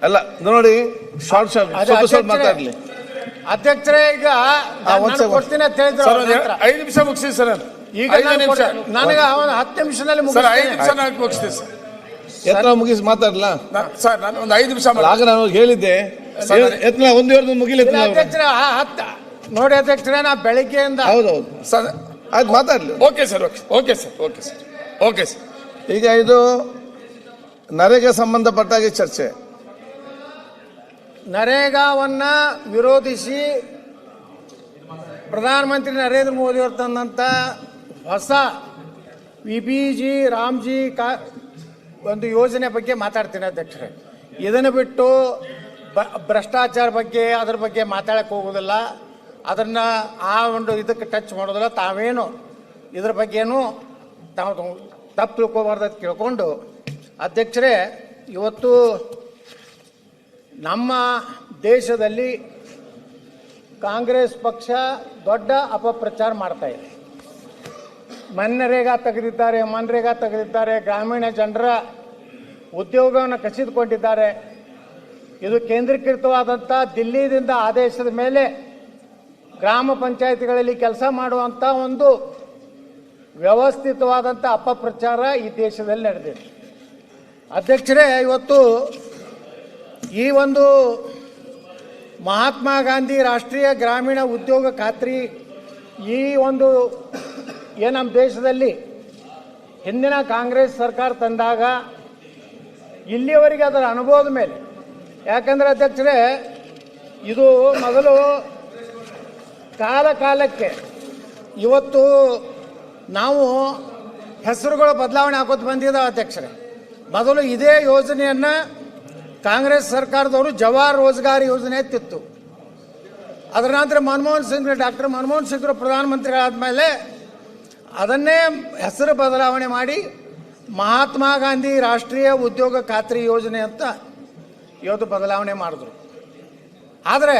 ಅಲ್ಲ ನೋಡಿ, ಶಾರ್ಟ್ ಸ್ವಲ್ಪ ಮಾತಾಡ್ಲಿ ಅಧ್ಯಕ್ಷರೇ. ಈಗ ಕೊಡ್ತೀನಿ ಅಂತ ಹೇಳಿದ್ರು, 5 ನಿಮಿಷ ಮುಗಿಸಿ ಸರ್. ಈಗ ನನಗೆ 10 ನಿಮಿಷದಲ್ಲಿ ಮುಗಿಸ್ತೀವಿ ಸರ್. ಎತ್ತರ ಮುಗಿಸಿ ಮಾತಾಡ್ಲಾ ಸರ್? ನಾನು ಒಂದು 5 ನಿಮಿಷ ಆಗ ನಾನು ಹೇಳಿದ್ದೆ ಎತ್ತರ ಒಂದು ವರ್ಷ ಮುಗಿಲಿಲ್ಲ ಅಧ್ಯಕ್ಷರ. ನೋಡಿ ಅಧ್ಯಕ್ಷರೇ, ನಾ ಬೆಳಿಗ್ಗೆಯಿಂದ ಹೌದೌದು ಸರ್, ಆಯ್ತು ಮಾತಾಡ್ಲಿ. Okay sir, okay sir, okay sir, okay sir. ಈಗ ಇದು ನರೇಗಾ ಸಂಬಂಧಪಟ್ಟಾಗೆ ಚರ್ಚೆ. ನರೇಗಾವನ್ನ ವಿರೋಧಿಸಿ ಪ್ರಧಾನಮಂತ್ರಿ ನರೇಂದ್ರ ಮೋದಿ ಅವರು ತಂದಂಥ ಹೊಸ ವಿಬಿಜಿ ರಾಮ್ಜಿ ಒಂದು ಯೋಜನೆ ಬಗ್ಗೆ ಮಾತಾಡ್ತೀನಿ ಅಧ್ಯಕ್ಷರೇ. ಇದನ್ನು ಬಿಟ್ಟು ಭ್ರಷ್ಟಾಚಾರ ಬಗ್ಗೆ ಅದ್ರ ಬಗ್ಗೆ ಮಾತಾಡಕ್ಕೆ ಹೋಗೋದಿಲ್ಲ. ಅದನ್ನು ಆ ಒಂದು ಇದಕ್ಕೆ ಟಚ್ ಮಾಡೋದಿಲ್ಲ. ತಾವೇನು ಇದ್ರ ಬಗ್ಗೆನೂ ತಾವು ತಪ್ಪು ತಿಳ್ಕೊಬಾರ್ದು ಕೇಳ್ಕೊಂಡು, ಅಧ್ಯಕ್ಷರೇ, ಇವತ್ತು ನಮ್ಮ ದೇಶದಲ್ಲಿ ಕಾಂಗ್ರೆಸ್ ಪಕ್ಷ ದೊಡ್ಡ ಅಪಪ್ರಚಾರ ಮಾಡ್ತಾ ಇದೆ. ಮನ್ರೇಗಾ ತೆಗೆದಿದ್ದಾರೆ, ಗ್ರಾಮೀಣ ಜನರ ಉದ್ಯೋಗವನ್ನು ಕಸಿದುಕೊಂಡಿದ್ದಾರೆ. ಇದು ಕೇಂದ್ರೀಕೃತವಾದಂಥ ದಿಲ್ಲಿಯಿಂದ ಆದೇಶದ ಮೇಲೆ ಗ್ರಾಮ ಪಂಚಾಯತಿಗಳಲ್ಲಿ ಕೆಲಸ ಮಾಡುವಂಥ ಒಂದು ವ್ಯವಸ್ಥಿತವಾದಂಥ ಅಪಪ್ರಚಾರ ಈ ದೇಶದಲ್ಲಿ ನಡೆದಿದೆ. ಅಧ್ಯಕ್ಷರೇ, ಇವತ್ತು ಈ ಒಂದು ಮಹಾತ್ಮ ಗಾಂಧಿ ರಾಷ್ಟ್ರೀಯ ಗ್ರಾಮೀಣ ಉದ್ಯೋಗ ಖಾತ್ರಿ ಈ ಒಂದು ನಮ್ಮ ದೇಶದಲ್ಲಿ ಹಿಂದಿನ ಕಾಂಗ್ರೆಸ್ ಸರ್ಕಾರ ತಂದಾಗ ಇಲ್ಲಿಯವರೆಗೆ ಅದರ ಅನುಭವದ ಮೇಲೆ, ಯಾಕಂದರೆ ಅಧ್ಯಕ್ಷರೇ, ಇದು ಮೊದಲು ಕಾಲಕ್ಕೆ ಇವತ್ತು ನಾವು ಹೆಸರುಗಳು ಬದಲಾವಣೆ ಹಾಕೋತ ಬಂದಿದ್ದಾವೆ ಅಧ್ಯಕ್ಷರೇ. ಮೊದಲು ಇದೇ ಯೋಜನೆಯನ್ನು ಕಾಂಗ್ರೆಸ್ ಸರ್ಕಾರದವರು ಜವಾಹರ್ ರೋಜ್ಗಾರ್ ಯೋಜನೆ ಎತ್ತಿತ್ತು. ಅದರ ನಂತರ ಡಾಕ್ಟರ್ ಮನಮೋಹನ್ ಸಿಂಗ್ರು ಪ್ರಧಾನಮಂತ್ರಿಗಳಾದ ಮೇಲೆ ಅದನ್ನೇ ಹೆಸರು ಬದಲಾವಣೆ ಮಾಡಿ ಮಹಾತ್ಮ ಗಾಂಧಿ ರಾಷ್ಟ್ರೀಯ ಉದ್ಯೋಗ ಖಾತ್ರಿ ಯೋಜನೆ ಅಂತ ಇವತ್ತು ಬದಲಾವಣೆ ಮಾಡಿದ್ರು. ಆದರೆ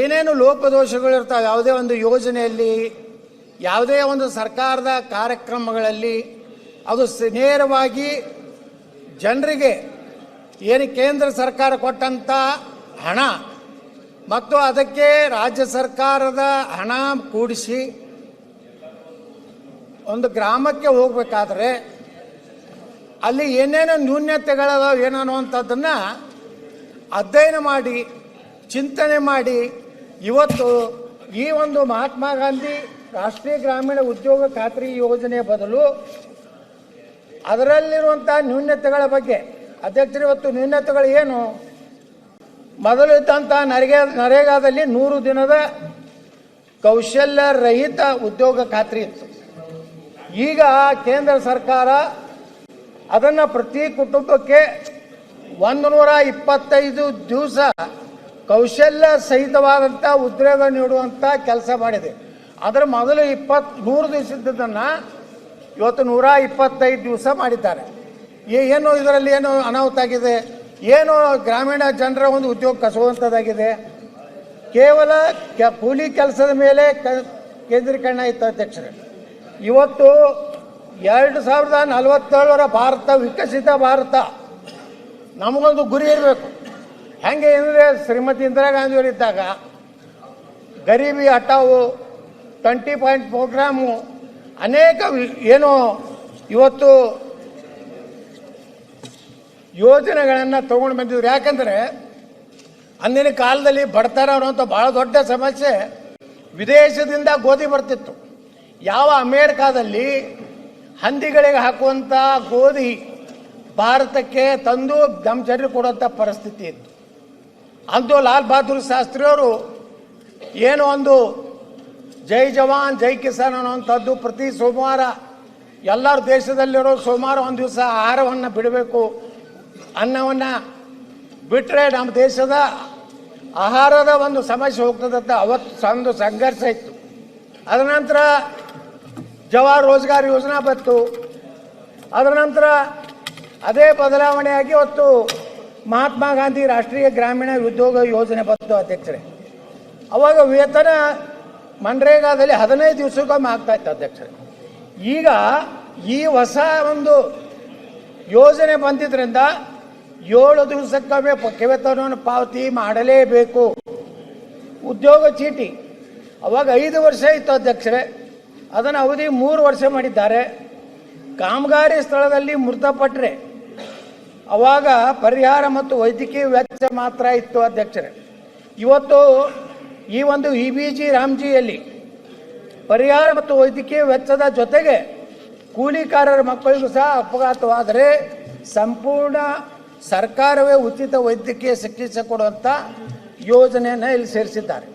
ಏನೇನು ಲೋಪದೋಷಗಳಿರ್ತಾವೆ ಯಾವುದೇ ಒಂದು ಯೋಜನೆಯಲ್ಲಿ, ಯಾವುದೇ ಒಂದು ಸರ್ಕಾರದ ಕಾರ್ಯಕ್ರಮಗಳಲ್ಲಿ, ಅದು ನೇರವಾಗಿ ಜನರಿಗೆ ಏನು ಕೇಂದ್ರ ಸರ್ಕಾರ ಕೊಟ್ಟಂಥ ಹಣ ಮತ್ತು ಅದಕ್ಕೆ ರಾಜ್ಯ ಸರ್ಕಾರದ ಹಣ ಕೂಡಿಸಿ ಒಂದು ಗ್ರಾಮಕ್ಕೆ ಹೋಗಬೇಕಾದ್ರೆ ಅಲ್ಲಿ ಏನೇನೋ ನ್ಯೂನ್ಯತೆಗಳದಾವ ಏನೋ ಅನ್ನುವಂಥದ್ದನ್ನು ಅಧ್ಯಯನ ಮಾಡಿ ಚಿಂತನೆ ಮಾಡಿ ಇವತ್ತು ಈ ಒಂದು ಮಹಾತ್ಮ ಗಾಂಧಿ ರಾಷ್ಟ್ರೀಯ ಗ್ರಾಮೀಣ ಉದ್ಯೋಗ ಖಾತ್ರಿ ಯೋಜನೆಯ ಬದಲು ಅದರಲ್ಲಿರುವಂಥ ನ್ಯೂನ್ಯತೆಗಳ ಬಗ್ಗೆ, ಅಧ್ಯಕ್ಷರು, ಇವತ್ತು ನ್ಯೂನ್ಯತೆಗಳು ಏನು? ಮೊದಲು ಇದ್ದಂಥ ನರೇಗಾದಲ್ಲಿ 100 ದಿನದ ಕೌಶಲ್ಯ ರಹಿತ ಉದ್ಯೋಗ ಖಾತ್ರಿ ಇತ್ತು. ಈಗ ಕೇಂದ್ರ ಸರ್ಕಾರ ಅದನ್ನು ಪ್ರತಿ ಕುಟುಂಬಕ್ಕೆ 125 ದಿವಸ ಕೌಶಲ್ಯ ಸಹಿತವಾದಂಥ ಉದ್ಯೋಗ ನೀಡುವಂಥ ಕೆಲಸ ಮಾಡಿದೆ. ಅದರ ಮೊದಲು 100 ದಿವಸದನ್ನು ಇವತ್ತು 125 ದಿವಸ ಮಾಡಿದ್ದಾರೆ. ಏನು ಇದರಲ್ಲಿ ಏನು ಅನಾಹುತ ಆಗಿದೆ? ಏನು ಗ್ರಾಮೀಣ ಜನರ ಒಂದು ಉದ್ಯೋಗ ಕಸುವಂಥದ್ದಾಗಿದೆ? ಕೇವಲ ಕೂಲಿ ಕೆಲಸದ ಮೇಲೆ ಕೇಂದ್ರೀಕರಣ ಇತ್ತು ಅಧ್ಯಕ್ಷರೇ. ಇವತ್ತು 2047 ಭಾರತ, ವಿಕಸಿತ ಭಾರತ, ನಮಗೊಂದು ಗುರಿ ಇರಬೇಕು. ಹೆಂಗೆ ಅಂದರೆ ಶ್ರೀಮತಿ ಇಂದಿರಾ ಗಾಂಧಿಯವರು ಇದ್ದಾಗ ಗರೀಬಿ ಹಟಾವು, 20 ಪಾಯಿಂಟ್ ಪ್ರೋಗ್ರಾಮು, ಅನೇಕ ಏನು ಇವತ್ತು ಯೋಜನೆಗಳನ್ನು ತೊಗೊಂಡು ಬಂದಿದ್ರು. ಯಾಕಂದರೆ ಅಂದಿನ ಕಾಲದಲ್ಲಿ ಬಡತನ ಅನ್ನುವಂಥ ಭಾಳ ದೊಡ್ಡ ಸಮಸ್ಯೆ. ವಿದೇಶದಿಂದ ಗೋಧಿ ಬರ್ತಿತ್ತು. ಯಾವ ಅಮೇರಿಕಾದಲ್ಲಿ ಹಂದಿಗಳಿಗೆ ಹಾಕುವಂಥ ಗೋಧಿ ಭಾರತಕ್ಕೆ ತಂದು ನಮ್ಮ ಜನರಿಗೆ ಕೊಡುವಂಥ ಪರಿಸ್ಥಿತಿ ಇತ್ತು. ಅಂತೂ ಲಾಲ್ ಬಹದ್ದೂರ್ ಶಾಸ್ತ್ರಿಯವರು ಏನು ಒಂದು ಜೈ ಜವಾನ್ ಜೈ ಕಿಸಾನ್ ಅನ್ನುವಂಥದ್ದು ಪ್ರತಿ ಸೋಮವಾರ ಎಲ್ಲರ ದೇಶದಲ್ಲಿರೋ ಸೋಮವಾರ ಒಂದು ದಿವಸ ಆಹಾರವನ್ನು ಬಿಡಬೇಕು, ಅನ್ನವನ್ನು ಬಿಟ್ಟರೆ ನಮ್ಮ ದೇಶದ ಆಹಾರದ ಒಂದು ಸಮಸ್ಯೆ ಹೋಗ್ತದಂತ ಅವತ್ತು ಒಂದು ಸಂಘರ್ಷ ಇತ್ತು. ಅದರ ನಂತರ ಜವಾಹರ್ ರೋಜ್ಗಾರ್ ಯೋಜನಾ ಬಂತು. ಅದರ ನಂತರ ಅದೇ ಬದಲಾವಣೆಯಾಗಿ ಇವತ್ತು ಮಹಾತ್ಮ ಗಾಂಧಿ ರಾಷ್ಟ್ರೀಯ ಗ್ರಾಮೀಣ ಉದ್ಯೋಗ ಯೋಜನೆ ಬಂತು ಅಧ್ಯಕ್ಷರೇ. ಅವಾಗ ವೇತನ ಮನ್ರೇಗಾದಲ್ಲಿ 15 ದಿವಸಕ್ಕೊಮ್ಮೆ ಆಗ್ತಾ ಇತ್ತು ಅಧ್ಯಕ್ಷರೇ. ಈಗ ಈ ಹೊಸ ಒಂದು ಯೋಜನೆ ಬಂದಿದ್ದರಿಂದ 7 ದಿವಸಕ್ಕೊಮ್ಮೆ ಪಕ್ಕೆವೇತನವನ್ನು ಪಾವತಿ ಮಾಡಲೇಬೇಕು. ಉದ್ಯೋಗ ಚೀಟಿ ಅವಾಗ 5 ವರ್ಷ ಇತ್ತು ಅಧ್ಯಕ್ಷರೇ, ಅದನ್ನು ಅವಧಿ 3 ವರ್ಷ ಮಾಡಿದ್ದಾರೆ. ಕಾಮಗಾರಿ ಸ್ಥಳದಲ್ಲಿ ಮೃತಪಟ್ಟರೆ ಅವಾಗ ಪರಿಹಾರ ಮತ್ತು ವೈದ್ಯಕೀಯ ವೆಚ್ಚ ಮಾತ್ರ ಇತ್ತು ಅಧ್ಯಕ್ಷರೇ. ಇವತ್ತು ಈ ಒಂದು EBG ರಾಮ್ಜಿಯಲ್ಲಿ ಪರಿಹಾರ ಮತ್ತು ವೈದ್ಯಕೀಯ ವೆಚ್ಚದ ಜೊತೆಗೆ ಕೂಲಿಕಾರರ ಮಕ್ಕಳಿಗೂ ಸಹ ಅಪಘಾತವಾದರೆ ಸಂಪೂರ್ಣ ಸರ್ಕಾರವೇ ಉಚಿತ ವೈದ್ಯಕೀಯ ಚಿಕಿತ್ಸೆ ಕೊಡುವಂಥ ಯೋಜನೆಯನ್ನು ಇಲ್ಲಿ ಸೇರಿಸಿದ್ದಾರೆ.